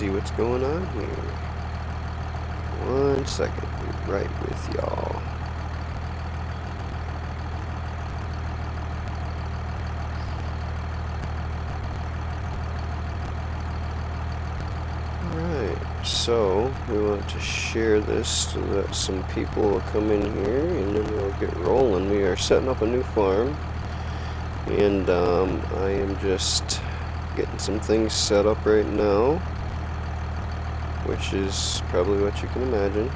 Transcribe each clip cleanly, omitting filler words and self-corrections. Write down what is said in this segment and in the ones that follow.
see what's going on here. 1 second, be right with y'all. Alright, so we want to share this so that some people will come in here and then we'll get rolling. We are setting up a new farm, and I am just getting some things set up right now, which is probably what you can imagine.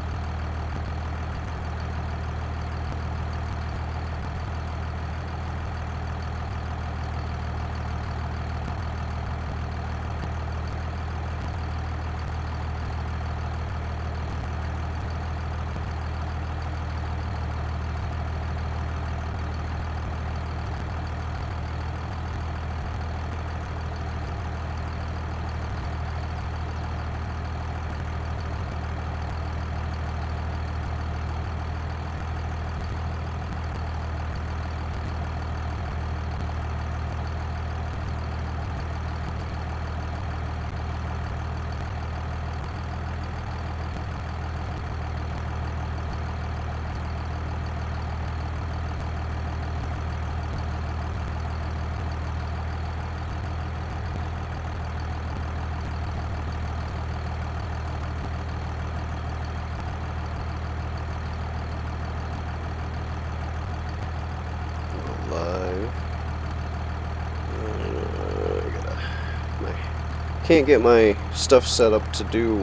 Can't get my stuff set up to do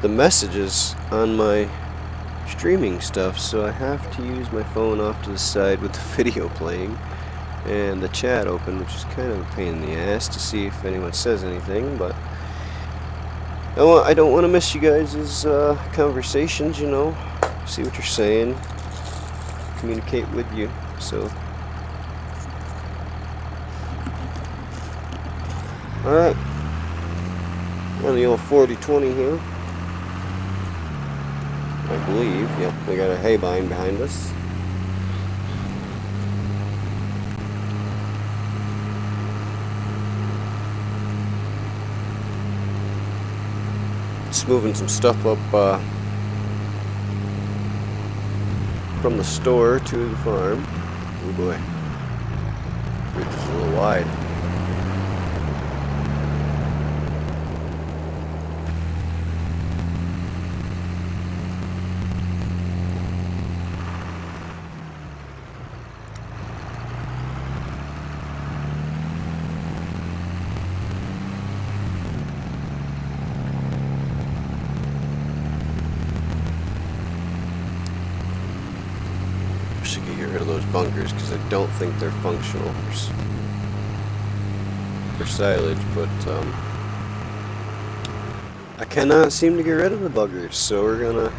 the messages on my streaming stuff, so I have to use my phone off to the side with the video playing and the chat open, which is kind of a pain in the ass to see if anyone says anything. But I don't want to miss you guys' conversations, you know, see what you're saying, communicate with you. So alright, on the old 40-20 here, I believe. Yep, we got a hay bind behind us. Just moving some stuff up from the store to the farm. Oh boy, bridge is a little wide. I could get rid of those bunkers because I don't think they're functional for silage, but I cannot seem to get rid of the buggers, so we're gonna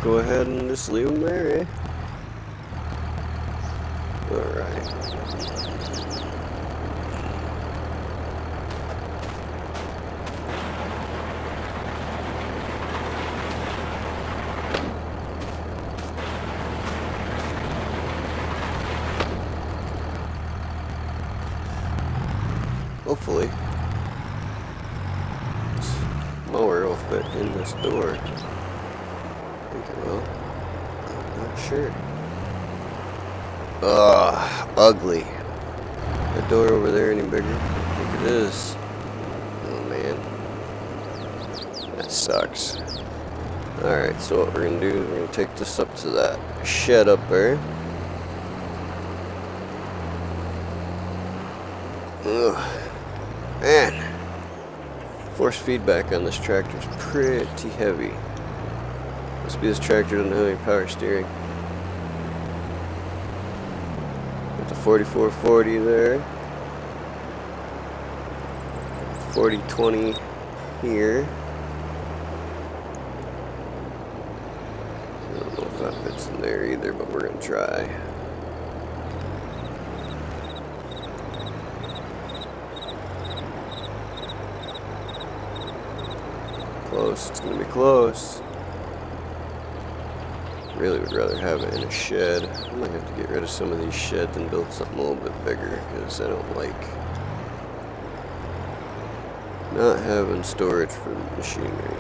go ahead and just leave them there, eh? Alright. Hopefully, this mower will fit in this door. I think it will. I'm not sure. Ugh, ugly. That door over there any bigger? I think it is. Oh man, that sucks. Alright, so what we're gonna do is we're gonna take this up to that shed up there. Ugh. Man, force feedback on this tractor is pretty heavy. Must be this tractor doesn't have any power steering. Got the 4440 there. 4020 here. I don't know if that fits in there either, but we're gonna try. Close, it's gonna be close. really would rather have it in a shed. I might have to get rid of some of these sheds and build something a little bit bigger, because I don't like not having storage for the machinery.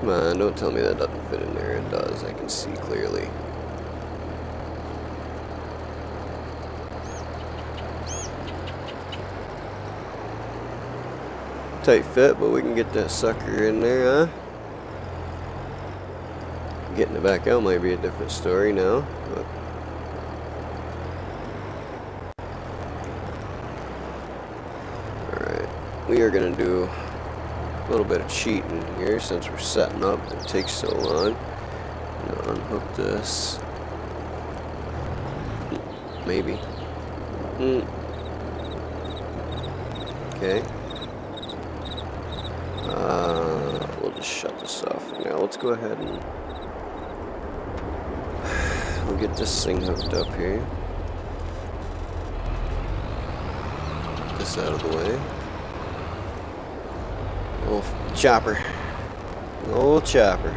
Come on, don't tell me that doesn't fit in there. It does. I can see clearly. Tight fit, but we can get that sucker in there, huh? Getting it back out might be a different story now. But alright, we are going to do a little bit of cheating here since we're setting up. It takes so long. Now unhook this. Maybe. Okay. We'll just shut this off for now. Let's go ahead and we'll get this thing hooked up here. Get this out of the way. Old chopper. Old chopper.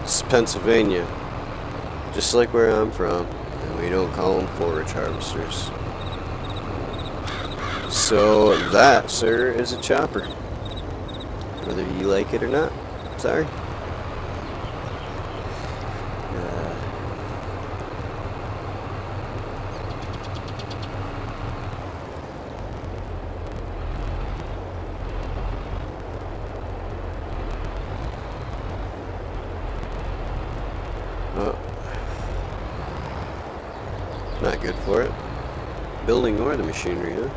This is Pennsylvania. Just like where I'm from. And we don't call them forage harvesters. So that, sir, is a chopper. Whether you like it or not. Sorry. Not good for it. Building or the machinery, huh?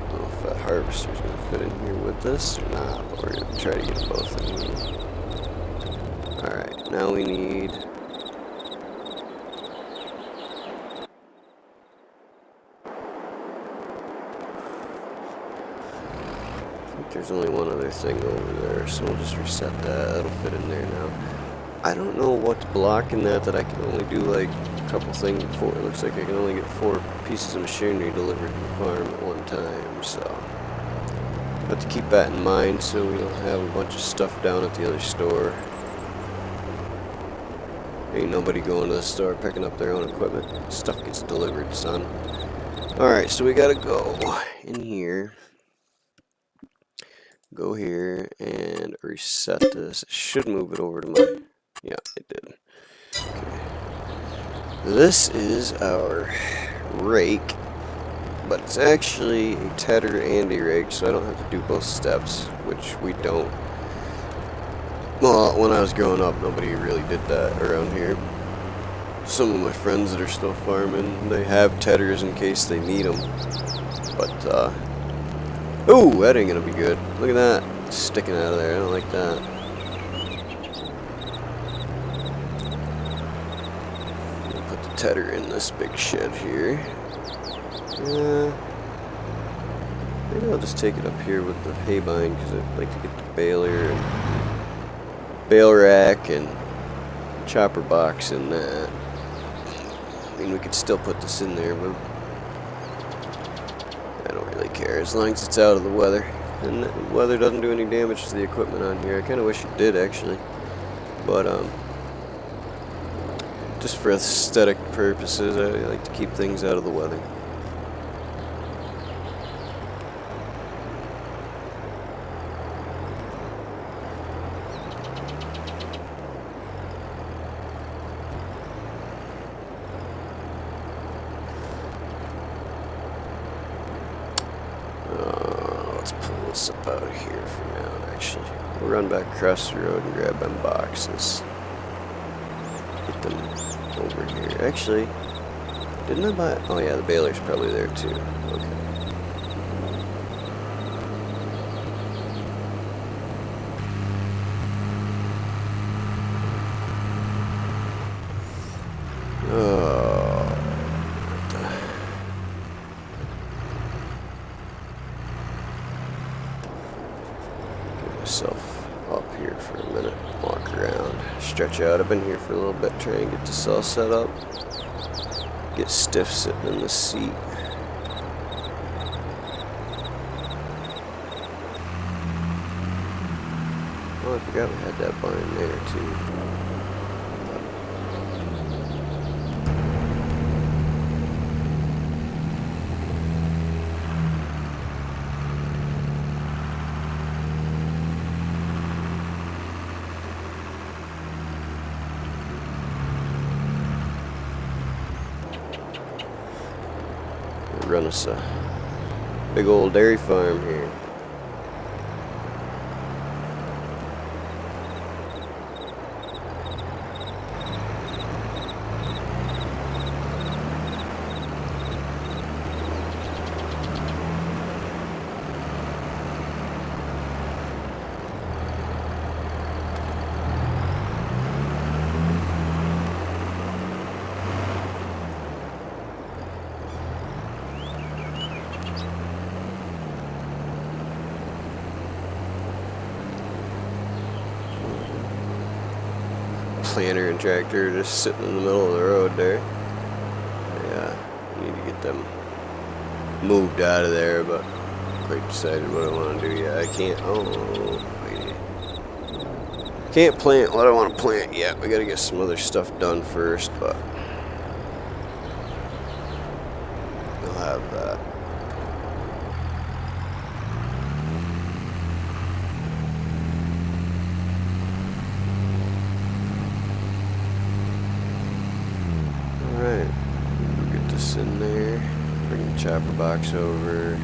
I don't know if that harvester's gonna fit in here with this or not, but we're gonna try to get them both in here. Alright, now we need there's only one other thing over there, so we'll just reset that. That'll fit in there now. I don't know what's blocking that I can only do like a couple things before. It looks like I can only get 4 pieces of machinery delivered to the farm at one time, so I have to keep that in mind so we don't have a bunch of stuff down at the other store. Ain't nobody going to the store picking up their own equipment. Stuff gets delivered, son. Alright, so we gotta go in here. Go here and reset this. It should move it over to my... Yeah, it did. Okay. This is our rake, but it's actually a tedder and a rake, so I don't have to do both steps, which we don't. Well, when I was growing up, nobody really did that around here. Some of my friends that are still farming, they have tedders in case they need them. But, ooh, that ain't gonna be good. Look at that. Sticking out of there. I don't like that. Put the tedder in this big shed here. Maybe I'll just take it up here with the hay bind because I'd like to get the baler and bale rack and chopper box in that. I mean, we could still put this in there, but I don't really care as long as it's out of the weather. And the weather doesn't do any damage to the equipment on here. I kind of wish it did, actually. But, just for aesthetic purposes, I like to keep things out of the weather. Let's pull this up out of here for now, actually. We'll run back across the road and grab them boxes. Get them over here. Actually, didn't I buy... Oh yeah, the baler's probably there too. Okay. Get myself up here for a minute, walk around. stretch out. I've been here for a little bit trying to get this all set up. Get stiff sitting in the seat. Oh, I forgot we had that barn there too. Run us a big old dairy farm here. Planter and tractor just sitting in the middle of the road there. Yeah, need to get them moved out of there, but quite decided what I want to do yet. I can't. Oh, wait. Can't plant what I want to plant yet. We got to get some other stuff done first, but we'll have that. Alright, we'll get this in there, bring the chopper box over.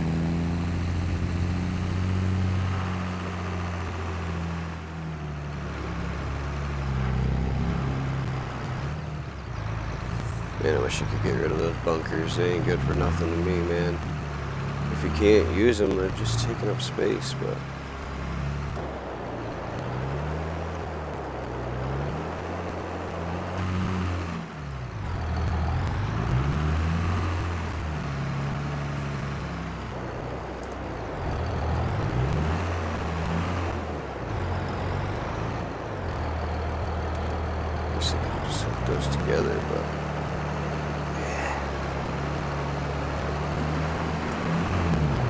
Man, I wish you could get rid of those bunkers. They ain't good for nothing to me, man. If you can't use them, they're just taking up space, but just put those together, but yeah.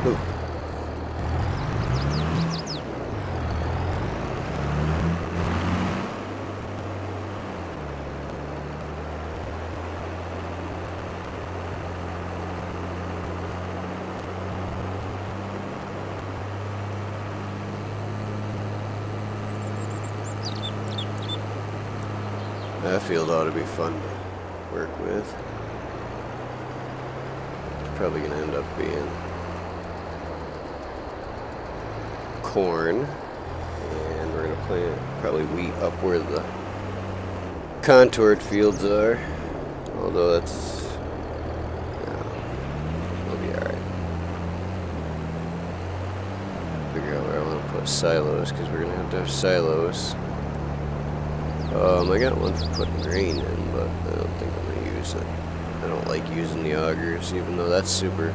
Ooh. That field ought to be fun to work with. It's probably going to end up being corn, and we're going to plant probably wheat up where the contoured fields are, although that's, it'll be alright. Figure out where I want to put silos, because we're going to have silos. I got one for putting grain in, but I don't think I'm going to use it. I don't like using the augers, even though that's super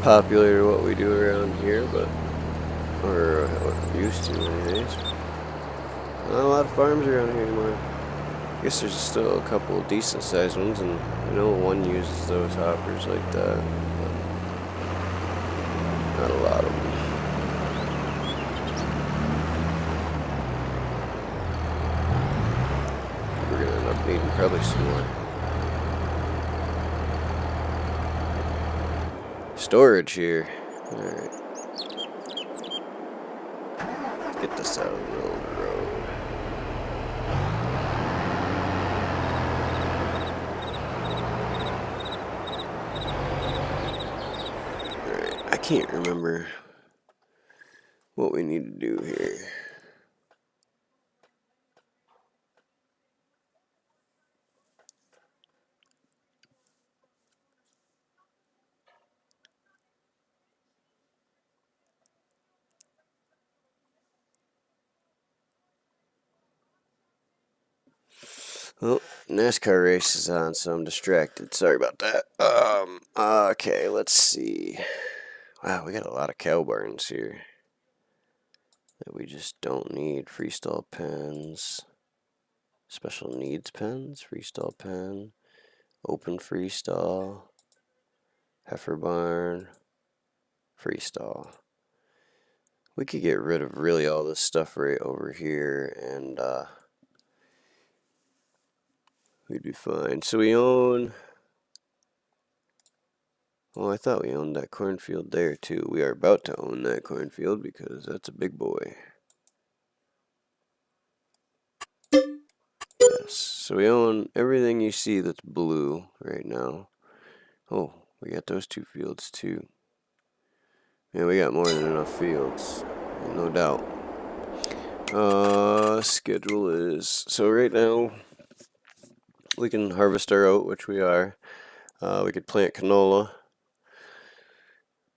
popular to what we do around here, but, or what we used to anyways. Not a lot of farms around here anymore. I guess there's still a couple decent sized ones, and I know one uses those hoppers like that, but not a lot of them. Needing probably some more storage here. Alright. Get this out of the middle of the road. Alright, I can't remember what we need to do here. Oh, NASCAR race is on, so I'm distracted. Sorry about that. Okay, let's see. Wow, we got a lot of cow barns here. that we just don't need. Freestyle pens, special needs pens, freestyle pen, open freestyle, heifer barn, freestyle. We could get rid of really all this stuff right over here and we'd be fine. So we own, well, I thought we owned that cornfield there too. We are about to own that cornfield because that's a big boy. Yes, so we own everything you see that's blue right now. Oh, we got those 2 fields too. Yeah, we got more than enough fields, no doubt. Schedule is, so right now we can harvest our oat, which we are. We could plant canola.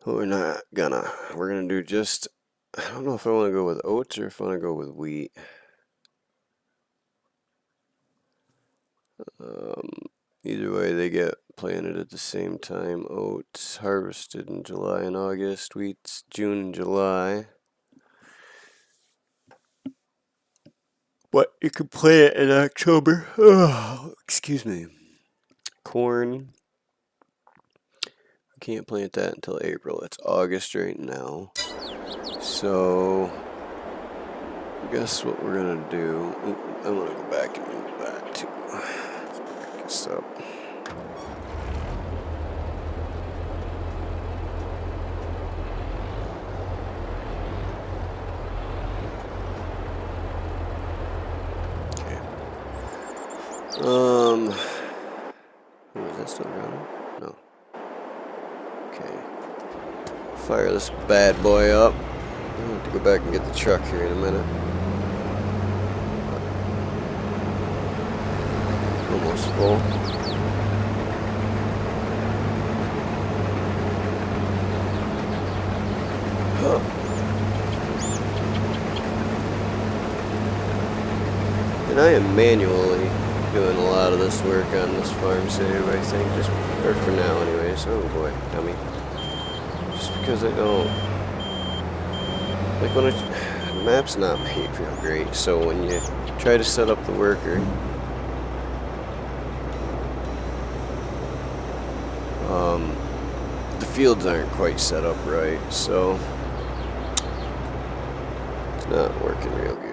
But we're not gonna. We're gonna do just, I don't know if I want to go with oats or if I want to go with wheat. Either way, they get planted at the same time. Oats harvested in July and August. Wheat's June and July. But you can plant it in October. Oh, excuse me. Corn. We can't plant that until April. It's August right now. So, I guess what we're gonna do. I'm gonna go back and move that too. Let's back this up. Okay. Is that still running? No. Okay. Fire this bad boy up. I'll have to go back and get the truck here in a minute. Almost full. And I am manually doing a lot of this work on this farm save, I think, just, or for now anyways. Oh boy, dummy. Just because I don't, like when the map's not made real great, so when you try to set up the worker, the fields aren't quite set up right, so it's not working real good.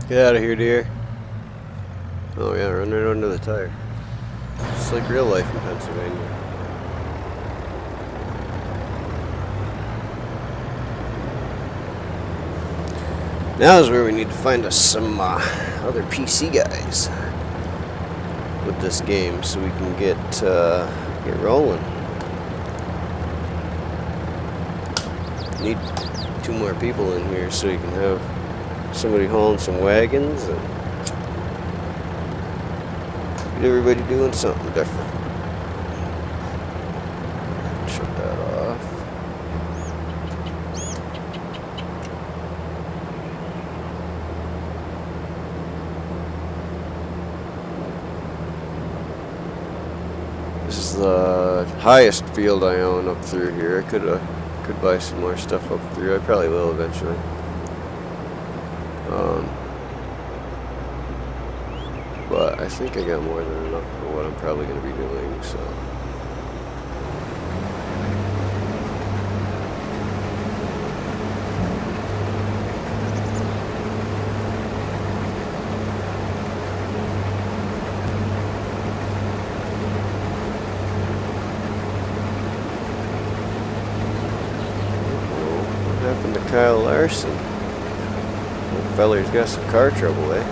Get out of here, dear. Oh yeah, run right under the tire. It's like real life in Pennsylvania. Now is where we need to find us some other PC guys with this game, so we can get rolling. Need 2 more people in here so you can have somebody hauling some wagons and get everybody doing something different. Shut that off. This is the highest field I own up through here. I could buy some more stuff up through. I probably will eventually. But I think I got more than enough for what I'm probably going to be doing, so. happened to Kyle Larson? That feller's got some car trouble, eh?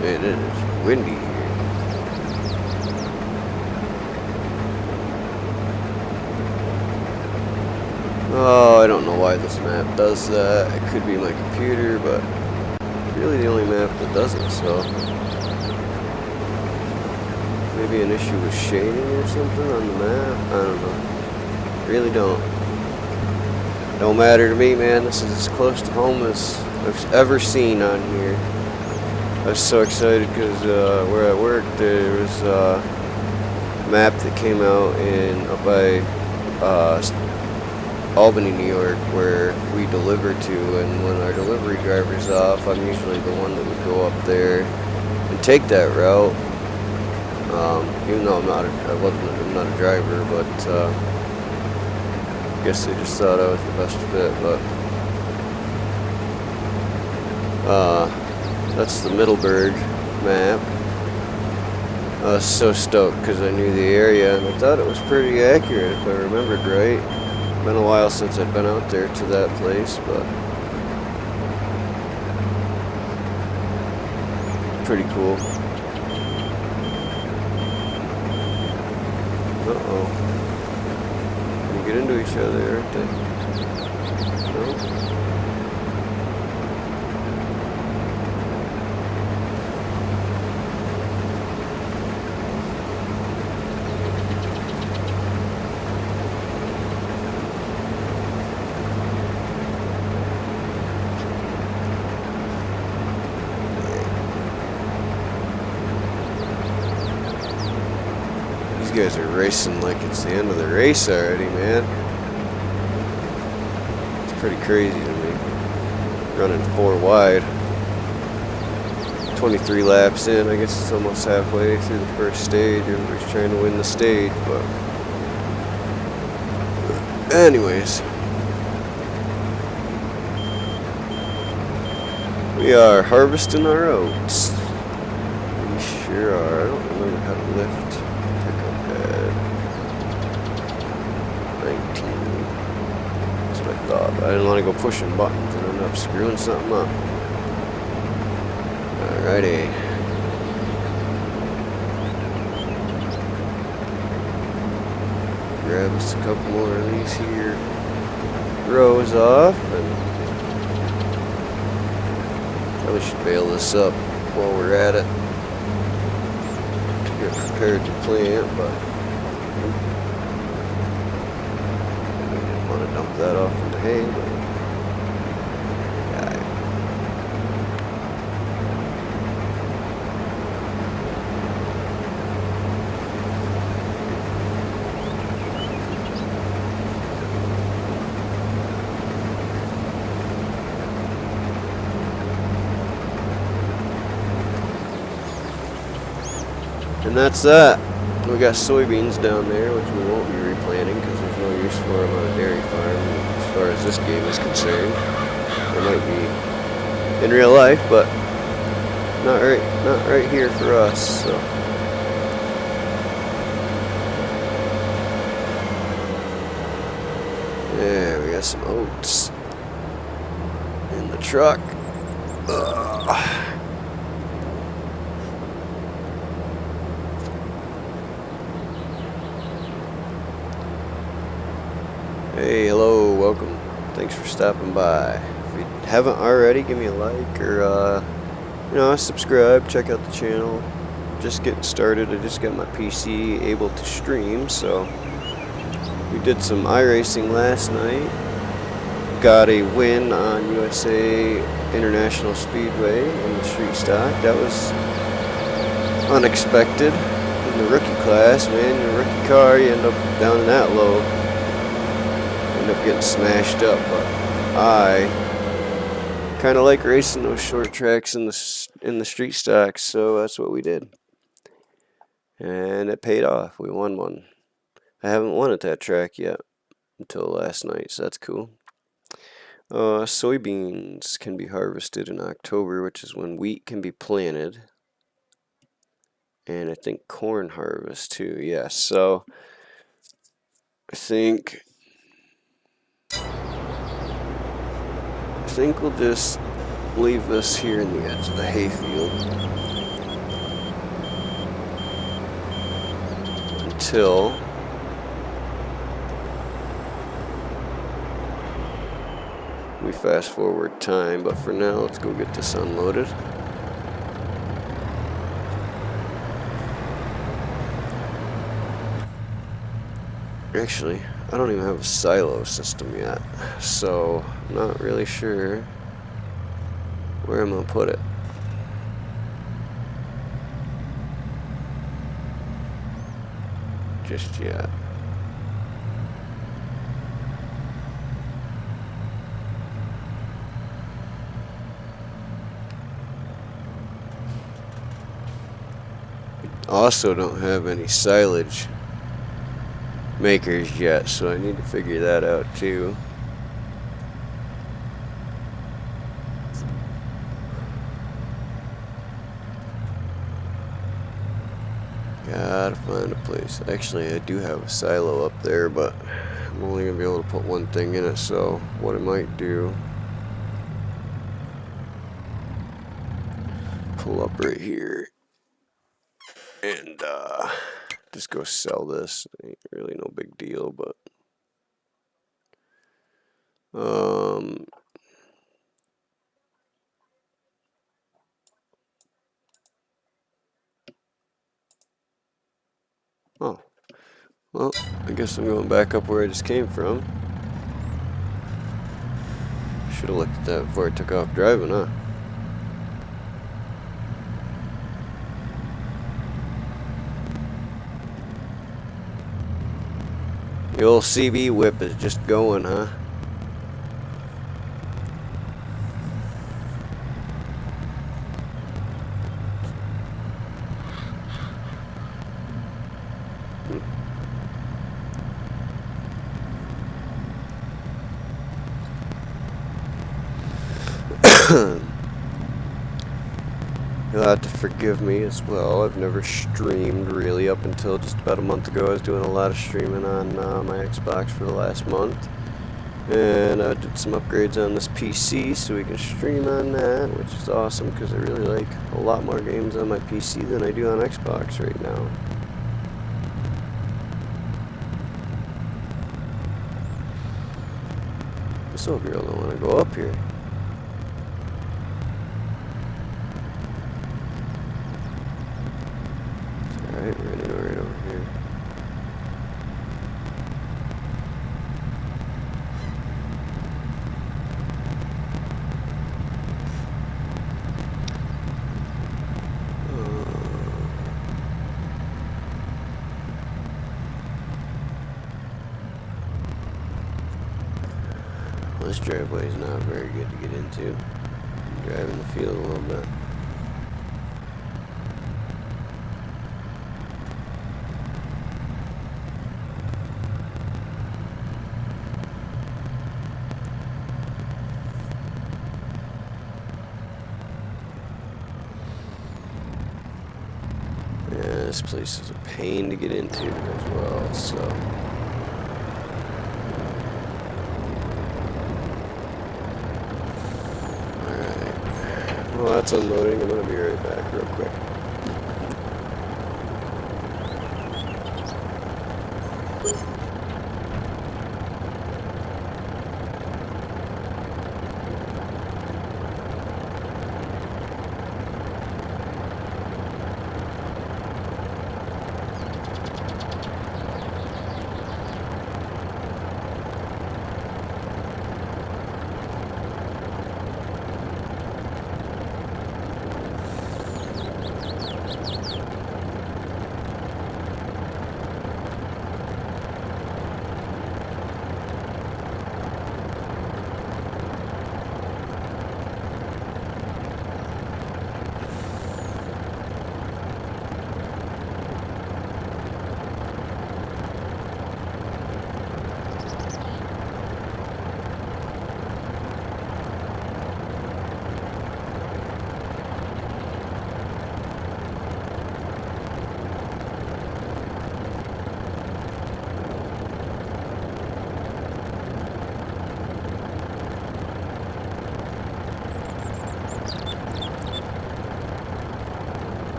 Man, it is windy here. Oh, I don't know why this map does that. It could be my computer, but it's really the only map that does it, so maybe an issue with shading or something on the map. I don't know. Really don't matter to me, man. This is as close to home as I've ever seen on here. I was so excited because where I worked, there was a map that came out up by Albany, New York, where we deliver to, and when our delivery driver's off, I'm usually the one that would go up there and take that route. Even though I'm not a driver, but I guess they just thought I was the best fit. But that's the Middleburg map. I was so stoked because I knew the area, and I thought it was pretty accurate if I remembered right. Been a while since I'd been out there to that place, but pretty cool. Uh-oh. Can you get into each other, aren't they? No? You guys are racing like it's the end of the race already, man. It's pretty crazy to me. Running 4 wide. 23 laps in. I guess it's almost halfway through the first stage. Everybody's trying to win the stage, but anyways. We are harvesting our oats. We sure are. I don't remember how to lift. 19. That's what I thought. But I didn't want to go pushing buttons and end up screwing something up. Alrighty. Grab us a couple more of these here rows off, and probably should bail this up while we're at it to get prepared to plant, but want to dump that off into hay, but yeah. And that's that. We got soybeans down there, which we won't be replanting because there's no use for them on a dairy farm as far as this game is concerned. There might be in real life, but not right here for us. So yeah, we got some oats in the truck. Ugh. Hey, hello, welcome. Thanks for stopping by. If you haven't already, give me a like or, subscribe. Check out the channel. Just getting started. I just got my PC able to stream, so we did some iRacing last night. Got a win on USA International Speedway in the street stock. That was unexpected. In the rookie class, man, your rookie car, you end up down in that low. End up getting smashed up, but I kind of like racing those short tracks in the street stocks, so that's what we did. And it paid off. We won one. I haven't won at that track yet until last night, so that's cool. Soybeans can be harvested in October, which is when wheat can be planted. And I think corn harvest too, yes. So I think we'll just leave this here in the edge of the hayfield until we fast forward time. But for now, let's go get this unloaded. Actually, I don't even have a silo system yet, so I'm not really sure where I'm going to put it. Just yet. Also don't have any silage makers yet, so I need to figure that out too. Gotta find a place. Actually, I do have a silo up there, but I'm only gonna be able to put one thing in it, so what I might do, pull up right here and just go sell this. Ain't really no big deal, but oh, well, I guess I'm going back up where I just came from. Should have looked at that before I took off driving, huh? The old CB whip is just going, huh? You'll have to forgive me as well. I've never streamed really up until just about a month ago. I was doing a lot of streaming on my Xbox for the last month. And I did some upgrades on this PC so we can stream on that, which is awesome because I really like a lot more games on my PC than I do on Xbox right now. This old girl don't want to go up here. Alright, we're gonna go right over here. Well, this driveway is not very good to get into. I'm driving the field a little bit. This place is a pain to get into as well, so. Alright. Well, that's unloading. I'm going to be right back real quick.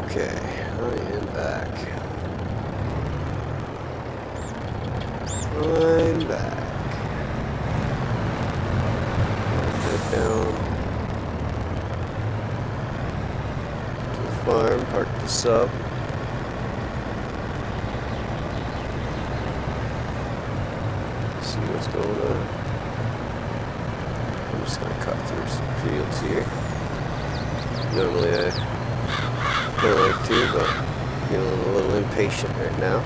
Okay, I am back. I'm back. Head down to the farm, park this up. See what's going on. I'm just gonna cut through some fields here. Normally I don't like to, but feeling a little impatient right now.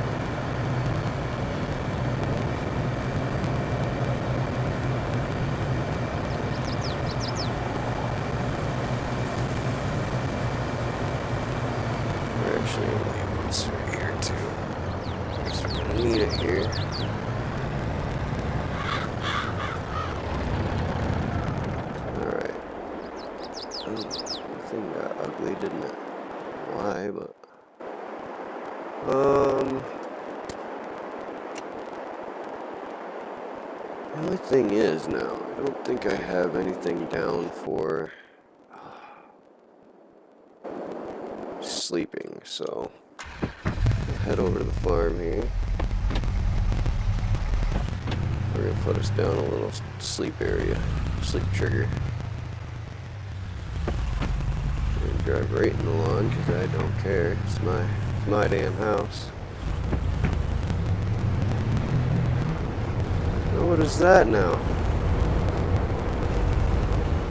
We're actually gonna leave this right here too, because we're gonna need it here. Alright. Oh, the thing got ugly, didn't it? Why, but the only thing is now, I don't think I have anything down for sleeping, so I'll head over to the farm here. We're gonna put us down a little sleep area, sleep trigger. I'm gonna drive right in the lawn because I don't care. It's my damn house. Oh, what is that now?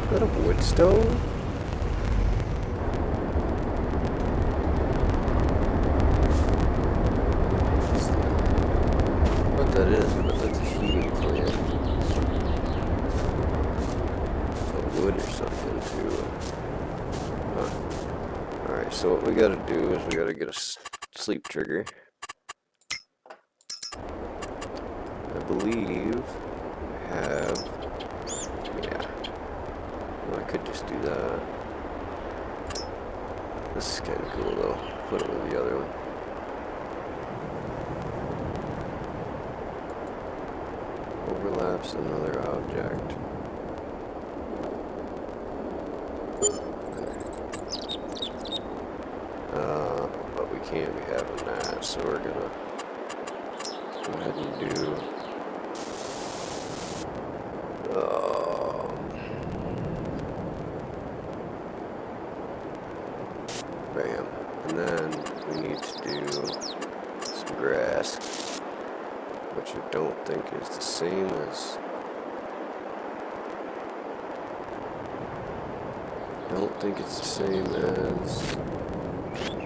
Is that a wood stove? What that is, but that's a heating plant. Some wood or something too. Alright, so what we gotta do is we gotta get a sleep trigger. I believe I have, yeah, well, I could just do that. This is kind of cool though, put it with the other one. Overlaps another object. But we can't be having that, so we're gonna go ahead and do bam. And then we need to do some grass, which I don't think is the same as it's the same as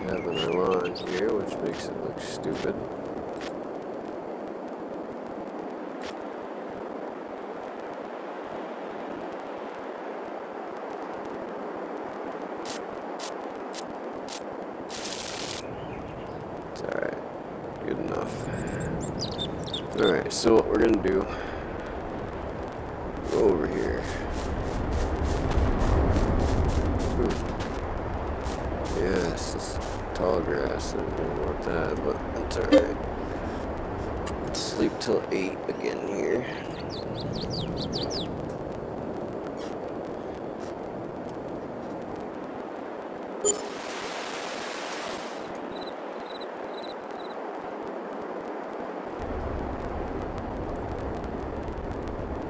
having our lawn here, which makes it look stupid. It's alright. Good enough. Alright, so what we're gonna do, go over here. Yes, it's tall grass, I don't want that, but it's alright. Let's sleep till 8 again here.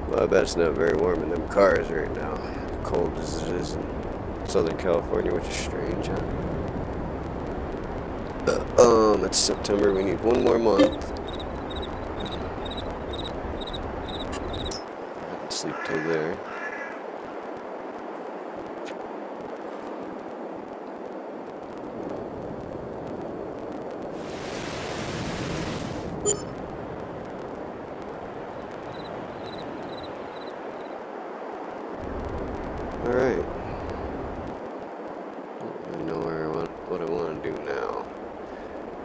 Well, I bet it's not very warm in them cars right now, cold as it is in Southern California, which is strange, huh? It's September, we need one more month. I can sleep till there. Alright. I know what I want to do now.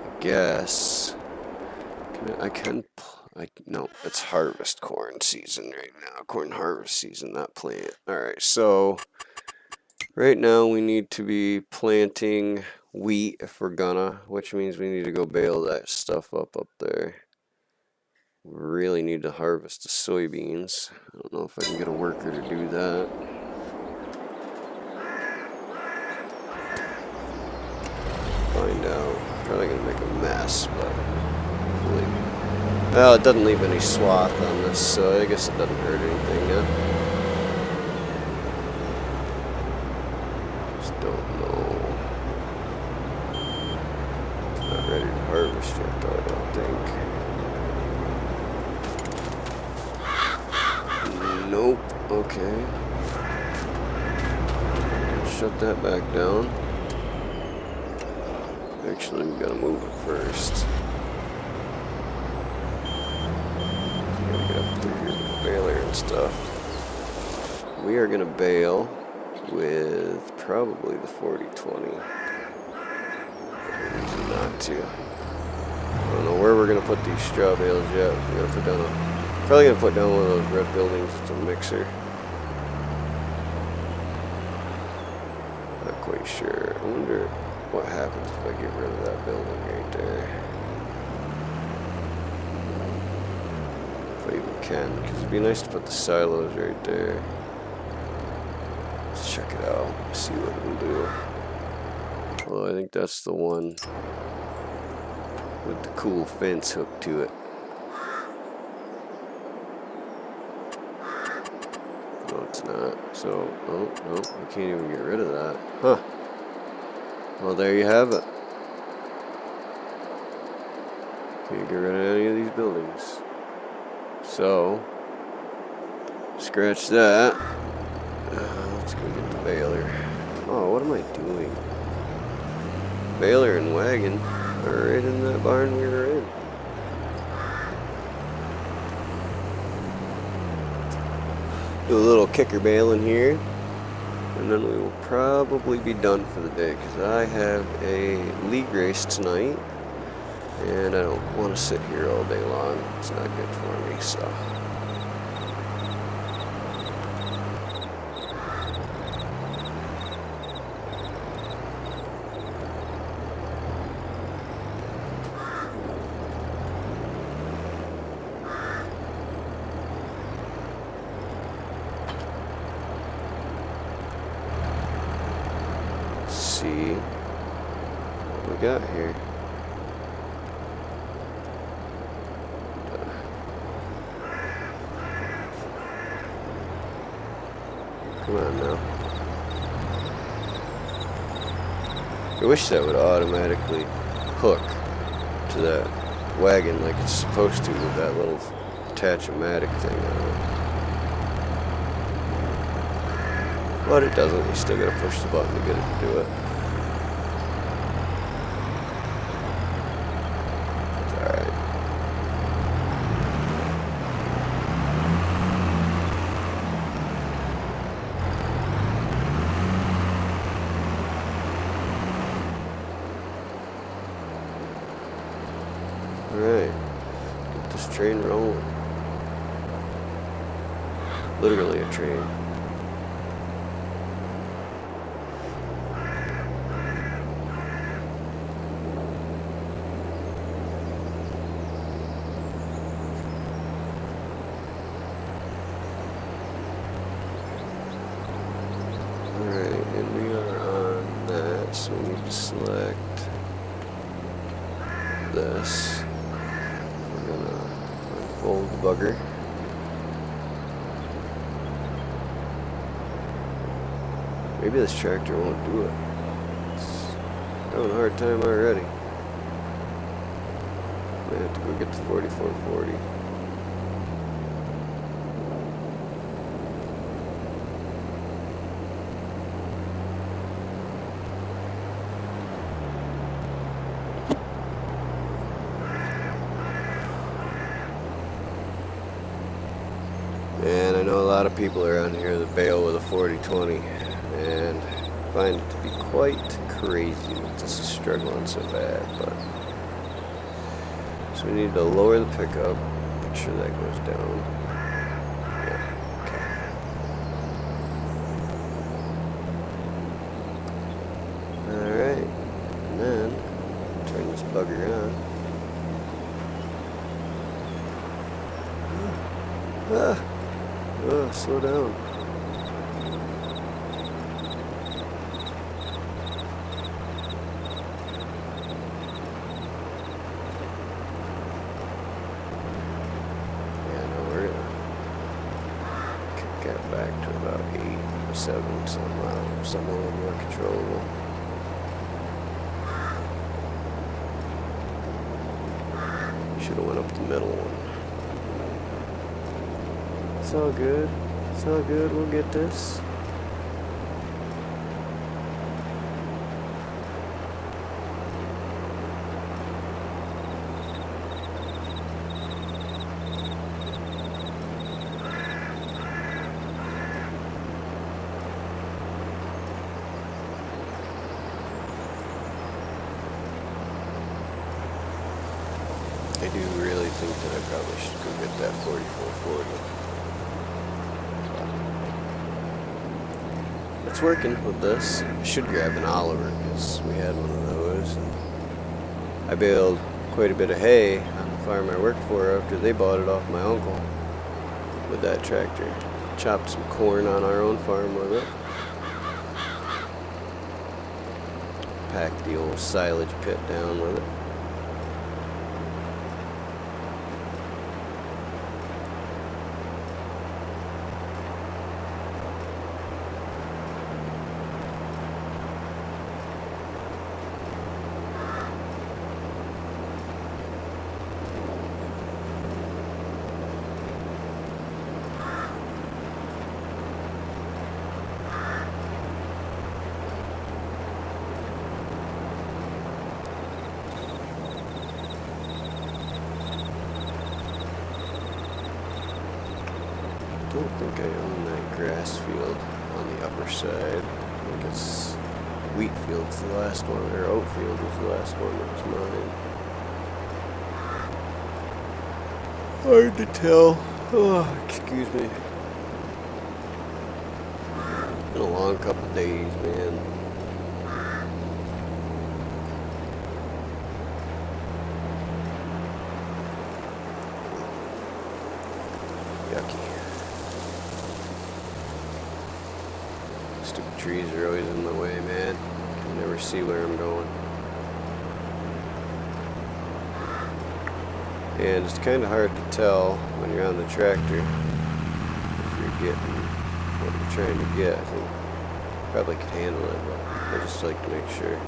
I guess. No, it's harvest corn season right now. Corn harvest season, not plant. Alright, so right now we need to be planting wheat if we're gonna, which means we need to go bale that stuff up there. We really need to harvest the soybeans. I don't know if I can get a worker to do that. gonna make a mess, but hopefully. Well, it doesn't leave any swath on this, so I guess it doesn't hurt anything, yeah? Just don't know. It's not ready to harvest yet, though, I don't think. Nope. Okay. Shut that back down. Actually, we gotta move it first. Gotta get up through here with the baler and stuff. We are gonna bale with probably the 4020. Reason not to. I don't know where we're gonna put these straw bales yet. We're gonna put down probably gonna put down one of those red buildings. It's a mixer. Not quite sure. I wonder what happens if I get rid of that building right there. If I even can, because it'd be nice to put the silos right there. Let's check it out, see what it'll do. Well, I think that's the one with the cool fence hooked to it. No, it's not. So, oh, no, we can't even get rid of that. Huh. Well, there you have it. Can't get rid of any of these buildings. So, scratch that. Let's go get the baler. Oh, what am I doing? Baler and wagon are right in that barn we were in. Do a little kicker bale in here, and then we will probably be done for the day because I have a league race tonight and I don't want to sit here all day long. It's not good for me, so. See what we got here. Come on now. I wish that would automatically hook to that wagon like it's supposed to with that little attach-o-matic thing on it. But it doesn't. You still gotta push the button to get it to do it. It's alright. Alright. Get this train rolling. Literally a train. Alright, and we are on that, so we need to select this. We're gonna unfold the bugger. Maybe this tractor won't do it. It's having a hard time already. Might have to go get the 4440. And I know a lot of people around here that bail with a 4020, and find it to be quite crazy that this is struggling so bad. But so we need to lower the pickup, make sure that goes down. Yeah, okay. Alright, and then turn this bugger on. Ah. Oh, slow down. back to about 8, 7, something a little more controllable. Should have went up the middle one. It's all good. It's all good. We'll get this. I do really think that I probably should go get that 4440. It's working with this. I should grab an Oliver because we had one of those. And I baled quite a bit of hay on the farm I worked for after they bought it off my uncle with that tractor. Chopped some corn on our own farm with it. Packed the old silage pit down with it. I don't think I own that grass field on the upper side. I think it's wheat field's the last one, or oat field was the last one that was mine. Hard to tell. Oh, excuse me. Been a long couple days, man. Yucky. Stupid trees are always in the way, man. Can never see where I'm going. And it's kind of hard to tell when you're on the tractor if you're getting what you're trying to get. I think probably could handle it, but I just like to make sure.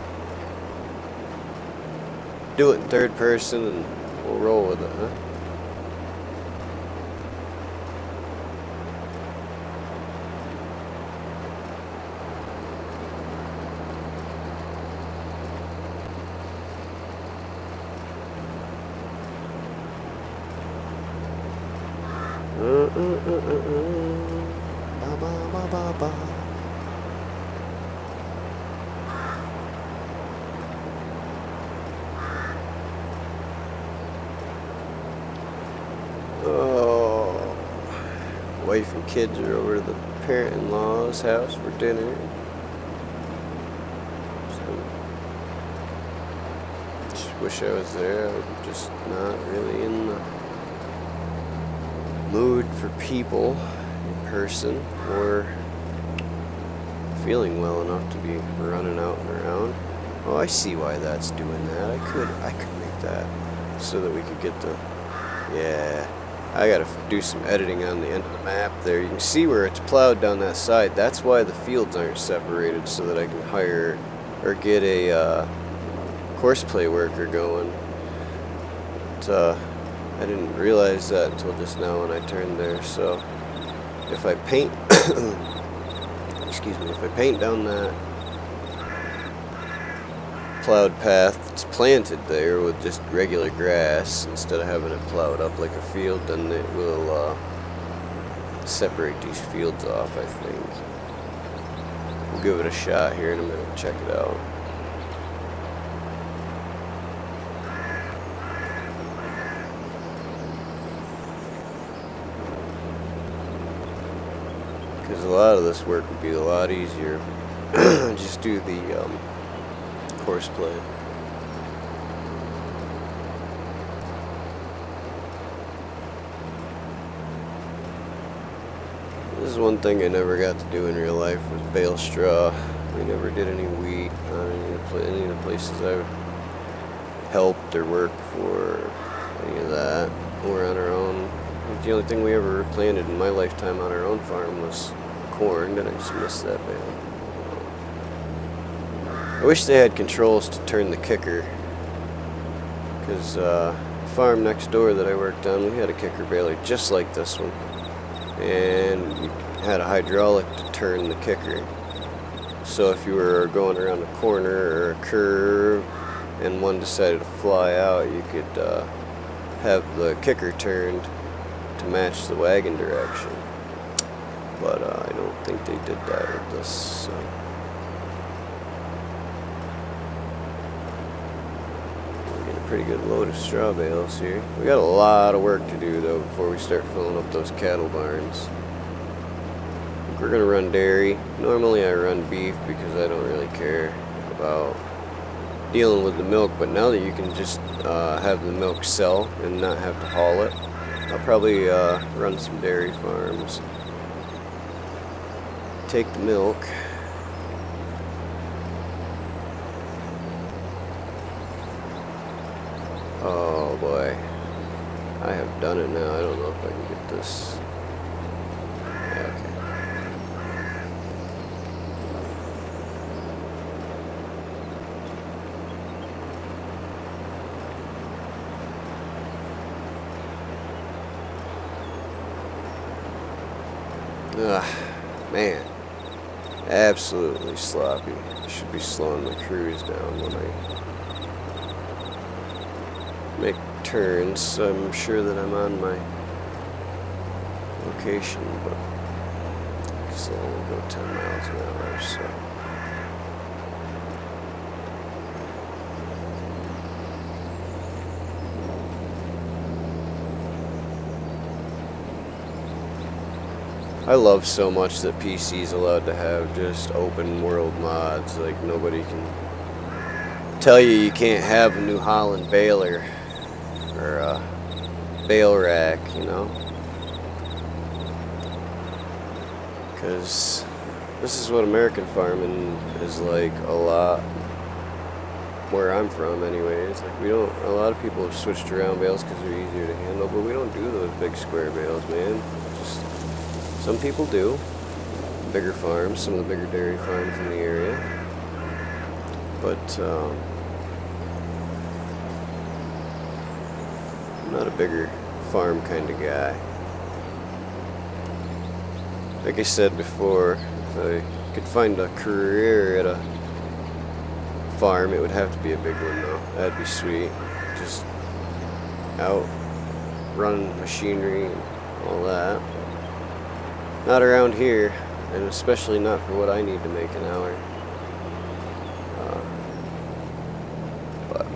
Do it in third person and we'll roll with it, huh? Ba ba ba ba ba. Oh, wife and kids are over to the parent-in-law's house for dinner. So, just wish I was there. I'm just not really in the mood for people in person or feeling well enough to be running out and around. Oh, I see why that's doing that. I could make that so that we could get the, yeah, I gotta do some editing on the end of the map there. You can see where it's plowed down that side. That's why the fields aren't separated, so that I can hire or get a course play worker going. But, I didn't realize that until just now when I turned there. So if I paint excuse me, if I paint down that plowed path that's planted there with just regular grass instead of having it plowed up like a field, then it will separate these fields off, I think. We'll give it a shot here in a minute and check it out. Because a lot of this work would be a lot easier. Just do the course play. This is one thing I never got to do in real life was bale straw. We never did any wheat on any of the places I helped or worked for, any of that. We're on our own. The only thing we ever planted in my lifetime on our own farm was corn. Did I just miss that bale? I wish they had controls to turn the kicker, because the farm next door that I worked on, we had a kicker baler just like this one, and you had a hydraulic to turn the kicker. So if you were going around a corner or a curve and one decided to fly out, you could have the kicker turned to match the wagon direction. But I don't think they did that with this. So. Pretty good load of straw bales here. We got a lot of work to do though before we start filling up those cattle barns. We're gonna run dairy. Normally I run beef because I don't really care about dealing with the milk, but now that you can just have the milk sell and not have to haul it, I'll probably run some dairy farms. Take the milk. Oh boy, I have done it now. I don't know if I can get this. Yeah, okay. Ugh, man, absolutely sloppy. I should be slowing my cruise down when I make turns, so I'm sure that I'm on my location, but I guess I'll only go 10 miles an hour, so. I love so much that PC's allowed to have just open world mods. Like, nobody can tell you can't have a New Holland baler or a bale rack, you know, because this is what American farming is like a lot where I'm from anyways. Like, we don't, a lot of people have switched around bales because they're easier to handle, but we don't do those big square bales, man. Just some people do. Bigger farms, some of the bigger dairy farms in the area, but I'm not a bigger farm kind of guy. Like I said before, if I could find a career at a farm, it would have to be a big one though. That'd be sweet. Just out running machinery and all that. Not around here, and especially not for what I need to make an hour. But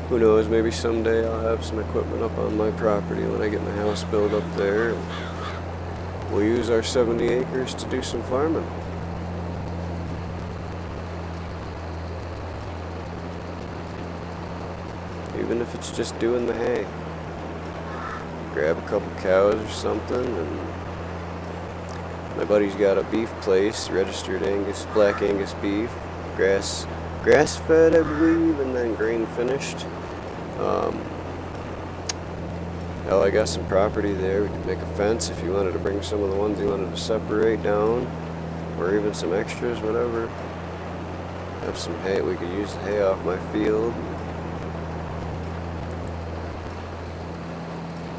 who knows, maybe someday I'll have some equipment up on my property when I get my house built up there. We'll use our 70 acres to do some farming. Even if it's just doing the hay. Grab a couple cows or something, and my buddy's got a beef place, registered Angus, black Angus beef, grass fed I believe, and then grain finished. Hell, I got some property there. We could make a fence if you wanted to bring some of the ones you wanted to separate down, or even some extras, whatever. Have some hay. We could use the hay off my field.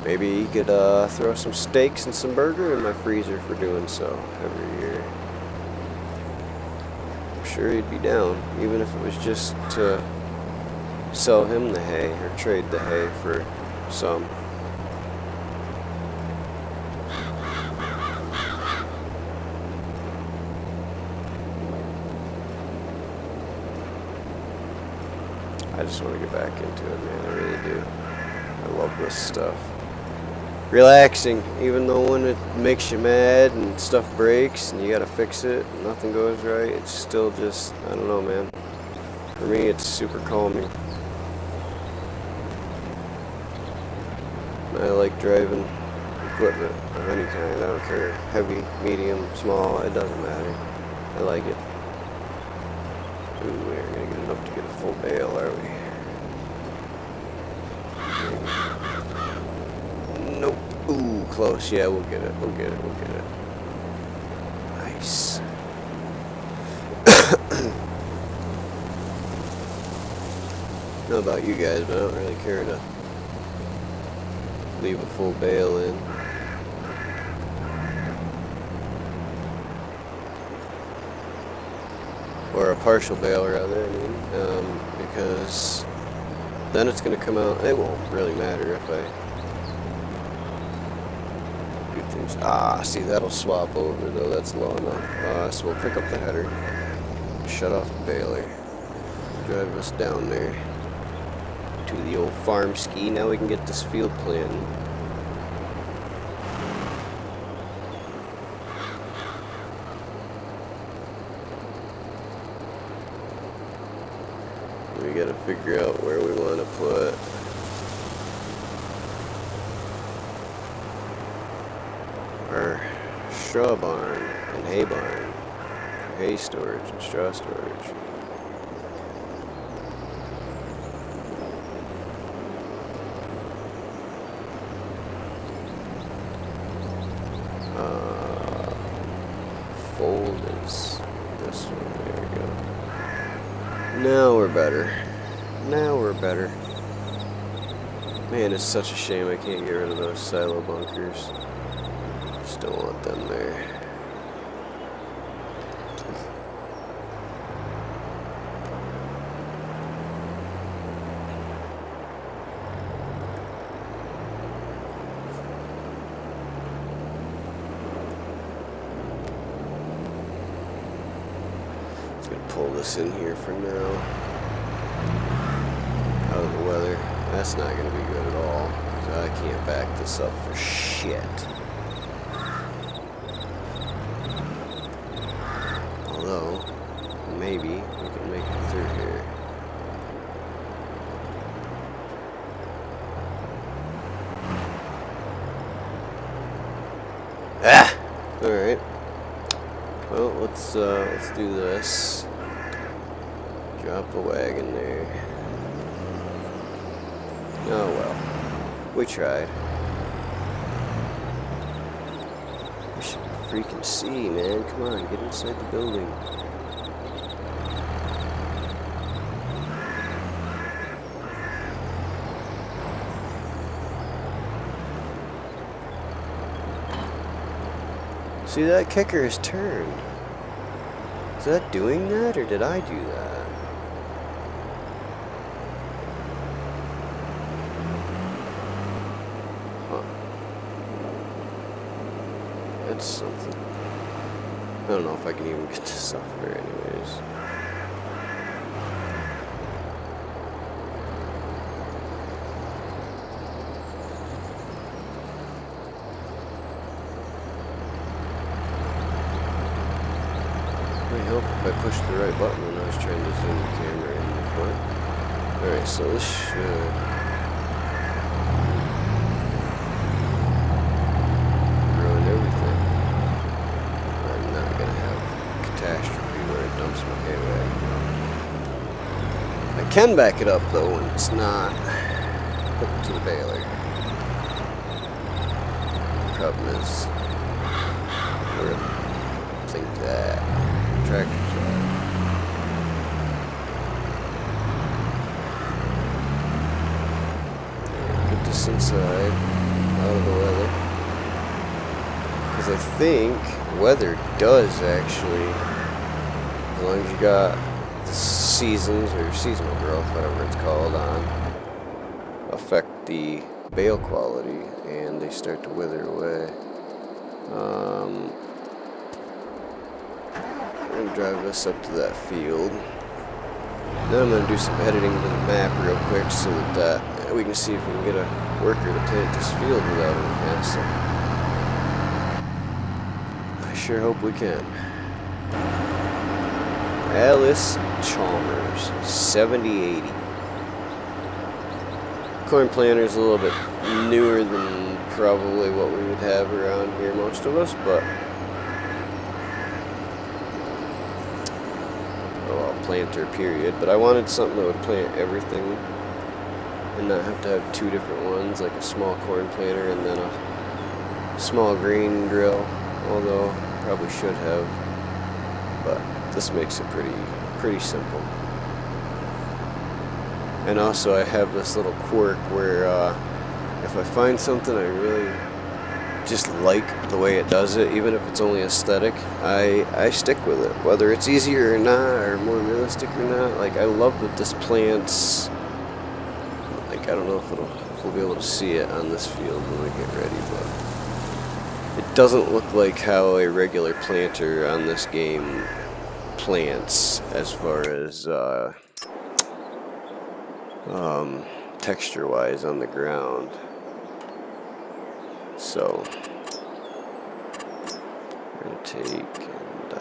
Maybe you could throw some steaks and some burger in my freezer for doing so every year. I'm sure he'd be down, even if it was just to sell him the hay or trade the hay for some. I just want to get back into it, man. I really do. I love this stuff. Relaxing, even though when it makes you mad and stuff breaks and you gotta fix it and nothing goes right, it's still just, I don't know, man. For me, it's super calming. I like driving equipment of any kind. I don't care. Heavy, medium, small, it doesn't matter. I like it. Ooh, we aren't gonna get enough to get a full bale, are we? Nope. Ooh. close. Yeah, we'll get it. We'll get it. We'll get it. Nice. I don't know about you guys, but I don't really care to leave a full bale in. Or a partial bale, rather, I mean, because then it's going to come out. It won't really matter if I do things. Ah, see, that'll swap over, though. That's low enough. So we'll pick up the header, shut off the baler, drive us down there to the old farm ski. Now we can get this field plan. We gotta figure out where we want to put our straw barn and hay barn, hay storage and straw storage. Fold is this one. There we go. Now we're better. Now we're better. Man, it's such a shame I can't get rid of those silo bunkers. Just don't want them there. Pull this in here for now. Out of the weather. That's not going to be good at all. So I can't back this up for shit. Although, maybe we can make it through here. Ah! Alright. Well, let's do this. Drop the wagon there. Oh well. We tried. We should freaking see, man. Come on, get inside the building. See, that kicker is turned. Is that doing that, or did I do that? Huh. That's something. I don't know if I can even get this software anyways. I hope if I pushed the right button when I was trying to zoom the camera in the front. Alright, so this should ruin everything. I'm not going to have catastrophe where it dumps my hay wagon. I can back it up though when it's not hooked to the baler. The problem is where things at. Tractor side. Get this inside, out of the weather. Because I think weather does actually, as long as you got the seasons or seasonal growth, whatever it's called, on, affect the bale quality and they start to wither away. I'm going to drive this up to that field. Then I'm going to do some editing to the map real quick so that we can see if we can get a worker to plant this field without any hassle. I sure hope we can. Alice Chalmers, 7080. Corn planter is a little bit newer than probably what we would have around here, most of us, but planter period, but I wanted something that would plant everything and not have to have two different ones, like a small corn planter and then a small grain drill, although probably should have, but this makes it pretty simple. And also I have this little quirk where if I find something I really just like the way it does it, even if it's only aesthetic, I stick with it, whether it's easier or not, or more realistic or not. Like, I love that this plant's, like, I don't know if we'll be able to see it on this field when we get ready, but it doesn't look like how a regular planter on this game plants as far as texture wise on the ground. So we're gonna take and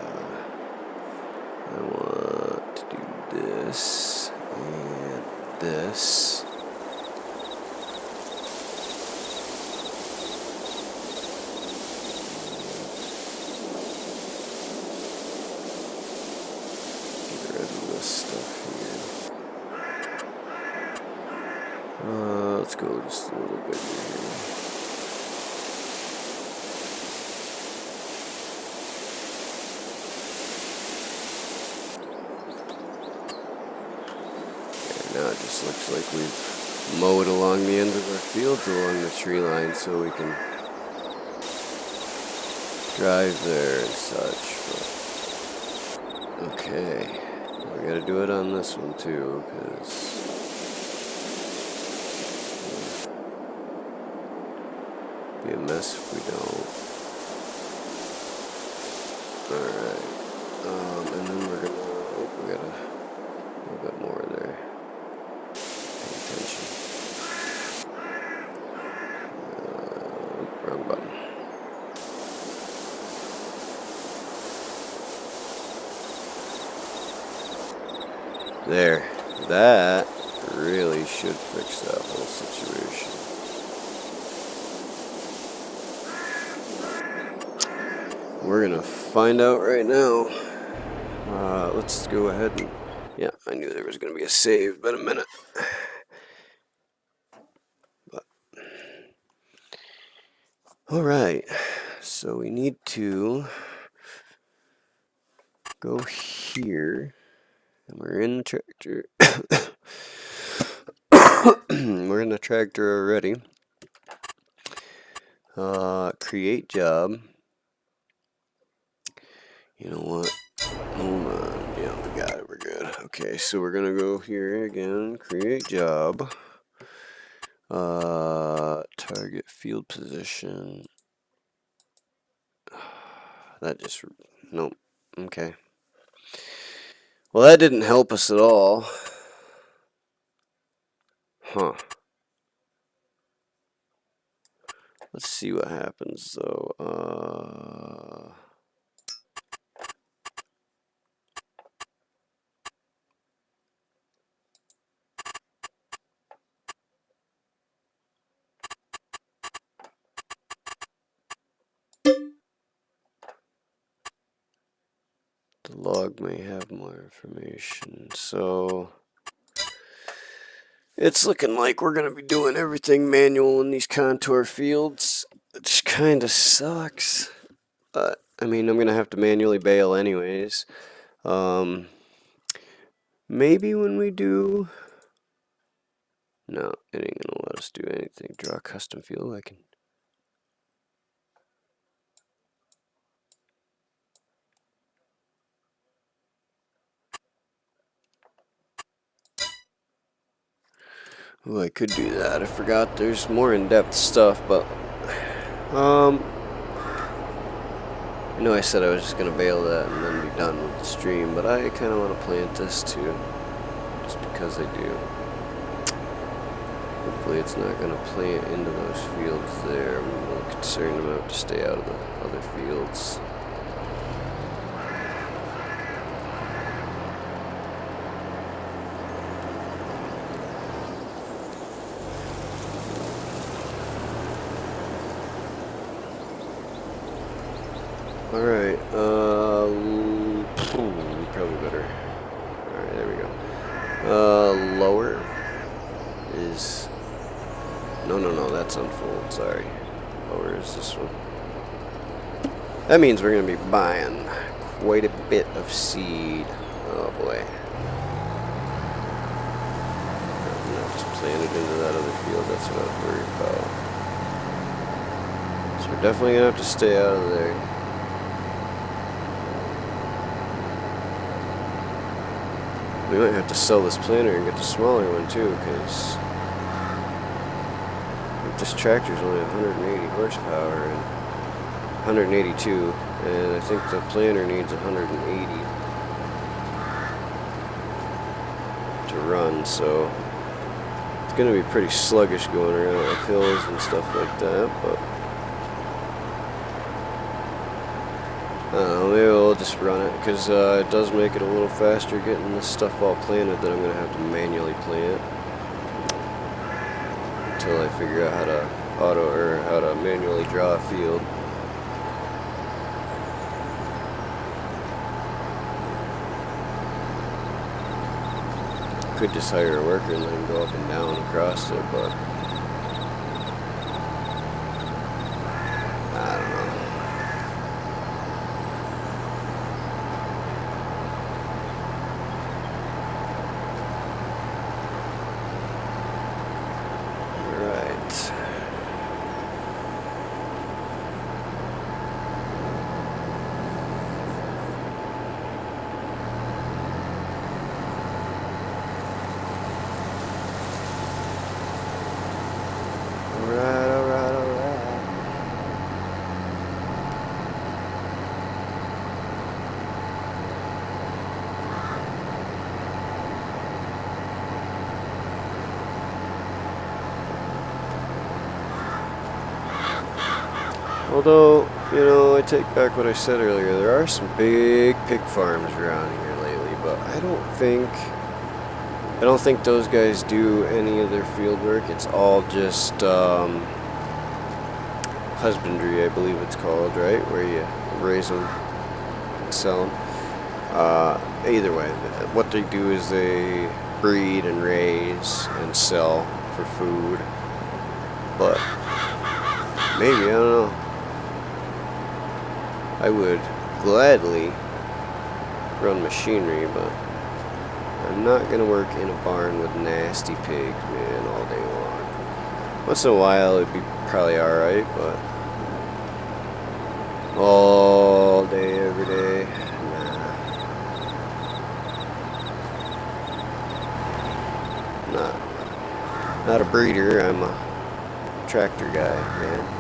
I want to do this and this. Get rid of this stuff here. Let's go just a little bit here. Now it just looks like we've mowed along the end of our fields along the tree line so we can drive there and such. But okay, we gotta do it on this one too, because it'll be a mess if we don't. Alright, and then we're gonna, we got a little bit more there. Attention. Wrong button. There. That really should fix that whole situation. We're gonna find out right now. Let's go ahead and, yeah, I knew there was gonna be a save, but a minute. Alright, so we need to go here, and we're in the tractor. We're in the tractor already. Create job. You know what? Hold on. Yeah, we got it. We're good. Okay, so we're gonna go here again. Create job. Target field position. That just, nope. Okay. Well, that didn't help us at all. Huh. Let's see what happens though. The log may have more information, so it's looking like we're gonna be doing everything manual in these contour fields, which kind of sucks. But I mean, I'm gonna have to manually bale anyways. Maybe when we do, no, it ain't gonna let us do anything. Draw a custom field. I can. Oh, I could do that. I forgot there's more in-depth stuff, but I know I said I was just gonna bail that and then be done with the stream, but I kind of want to plant this too, just because I do. Hopefully it's not gonna plant into those fields there. I'm a little concerned about to stay out of the other fields. Alright, probably better. Alright, there we go. Lower is... No, that's unfold, sorry. Oh, where is this one? That means we're going to be buying quite a bit of seed. Oh boy. I'm not just planted into that other field, that's what I was worried about. So we're definitely going to have to stay out of there. We might have to sell this planter and get the smaller one too, because this tractor's only 180 horsepower and 182, and I think the planter needs 180 to run, so it's going to be pretty sluggish going around up hills and stuff like that, but I don't know, maybe we'll just run it, because it does make it a little faster getting this stuff all planted that I'm going to have to manually plant until I figure out how to how to manually draw a field. Could just hire a worker and let him go up and down across it, but I don't know. Right. Although, you know, I take back what I said earlier, there are some big pig farms around here lately, but I don't think those guys do any of their field work. It's all just husbandry, I believe it's called, right? Where you raise them and sell them. Either way, what they do is they breed and raise and sell for food. But maybe, I don't know. I would gladly run machinery, but I'm not going to work in a barn with nasty pigs, man, all day long. Once in a while it'd be probably alright, but all day, every day, nah. Not a breeder, I'm a tractor guy, man.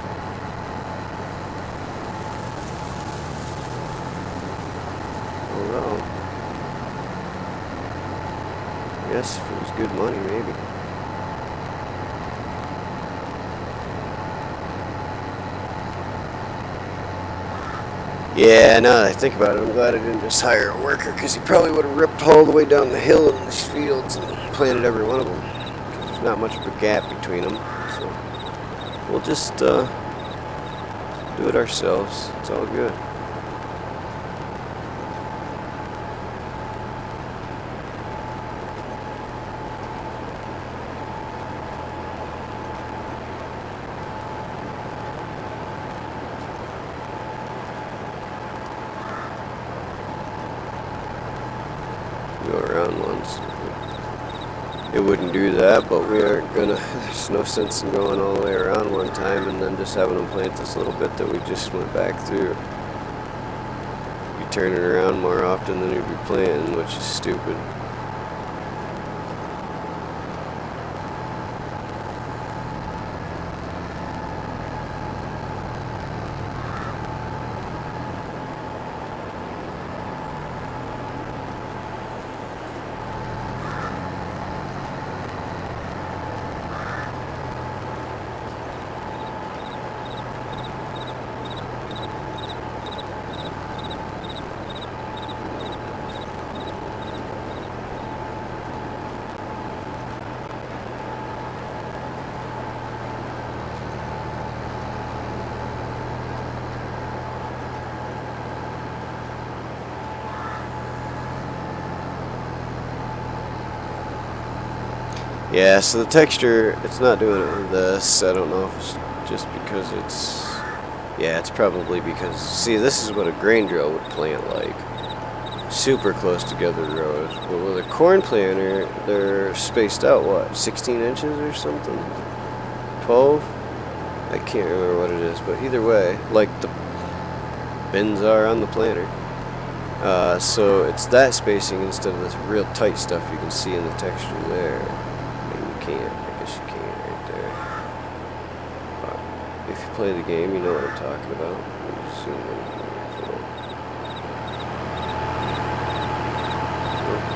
Well, yes, if it was good money, maybe. Yeah, now that I think about it, I'm glad I didn't just hire a worker, because he probably would have ripped all the way down the hill in these fields and planted every one of them. There's not much of a gap between them, so we'll just do it ourselves. It's all good. Go around once. It wouldn't do that, but we aren't gonna. There's no sense in going all the way around one time and then just having them plant this little bit that we just went back through. You turn it around more often than you'd be planting, which is stupid. Yeah, so the texture, it's not doing it with this. I don't know if it's just because it's, yeah, it's probably because, see, this is what a grain drill would plant like. Super close together rows. But with a corn planter, they're spaced out, what, 16 inches or something? 12? I can't remember what it is, but either way, like the bins are on the planter. So it's that spacing instead of this real tight stuff you can see in the texture there. Maybe you can't. I guess you can right there. If you play the game, you know what I'm talking about. Let me zoom in here.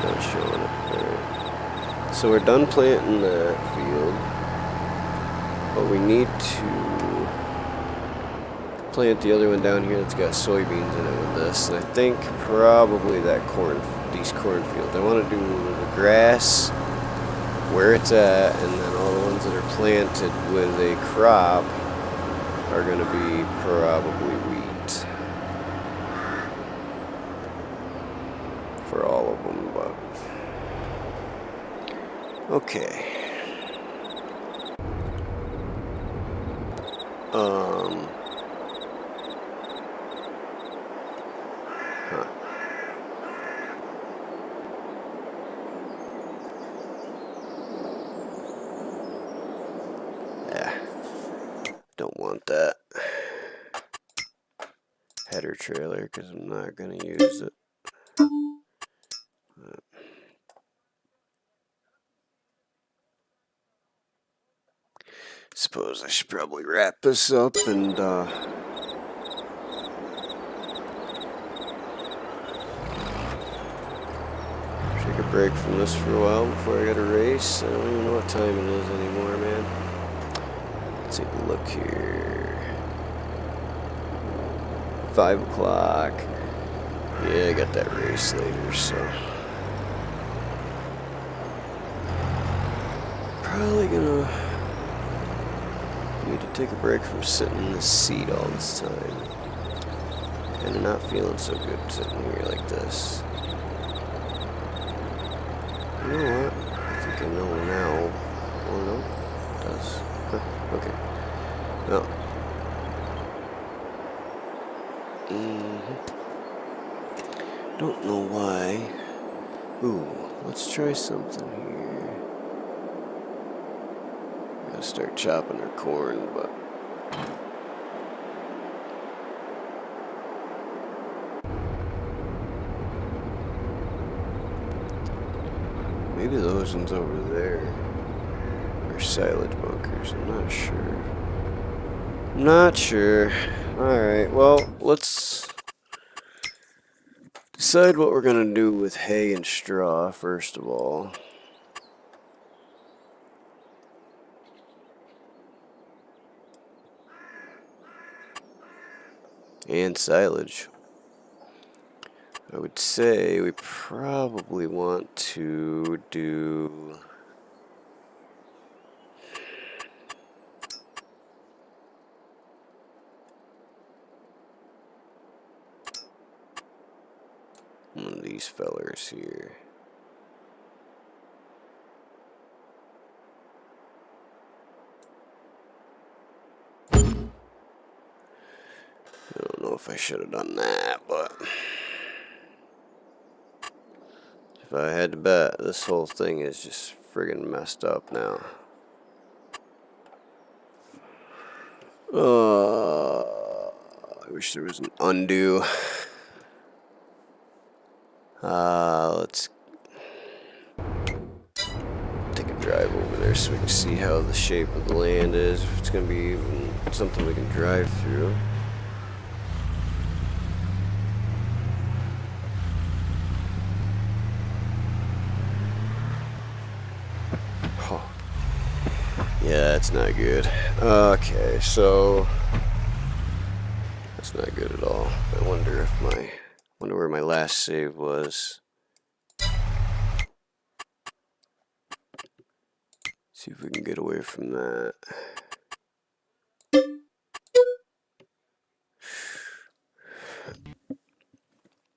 Not showing it. Alright. So we're done planting that field. But we need to plant the other one down here that's got soybeans in it with this. And I think probably that these cornfields. I want to do the grass where it's at, and then all the ones that are planted with a crop are going to be probably wheat. For all of them, but okay. Yeah, don't want that header trailer because I'm not going to use it. Suppose I should probably wrap this up and take a break from this for a while before I got a race. I don't even know what time it is anymore, man. Let's take a look here. 5 o'clock. Yeah, I got that race later, so probably gonna need to take a break from sitting in the seat all this time. Kinda not feeling so good sitting here like this. You know what? I think I know now. Oh no? It does. Huh, okay. No. Don't know why. Ooh, let's try something here. Gotta start chopping our corn, but maybe those ones over there are silage bunkers. I'm not sure. Not sure. Alright, well, let's decide what we're gonna do with hay and straw first of all. And silage. I would say we probably want to do one of these fellers here. I don't know if I should have done that, but if I had to bet, this whole thing is just friggin' messed up now. I wish there was an undo. Let's take a drive over there so we can see how the shape of the land is, if it's gonna be even something we can drive through. Oh. Yeah, that's not good. Okay, so that's not good at all. I wonder where my last save was. See if we can get away from that.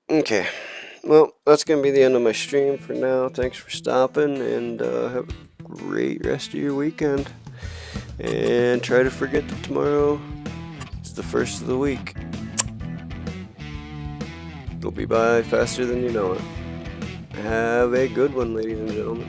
Okay, well, that's going to be the end of my stream for now. Thanks for stopping, and have a great rest of your weekend. And try to forget that tomorrow is the first of the week. It'll be by faster than you know it. Have a good one, ladies and gentlemen.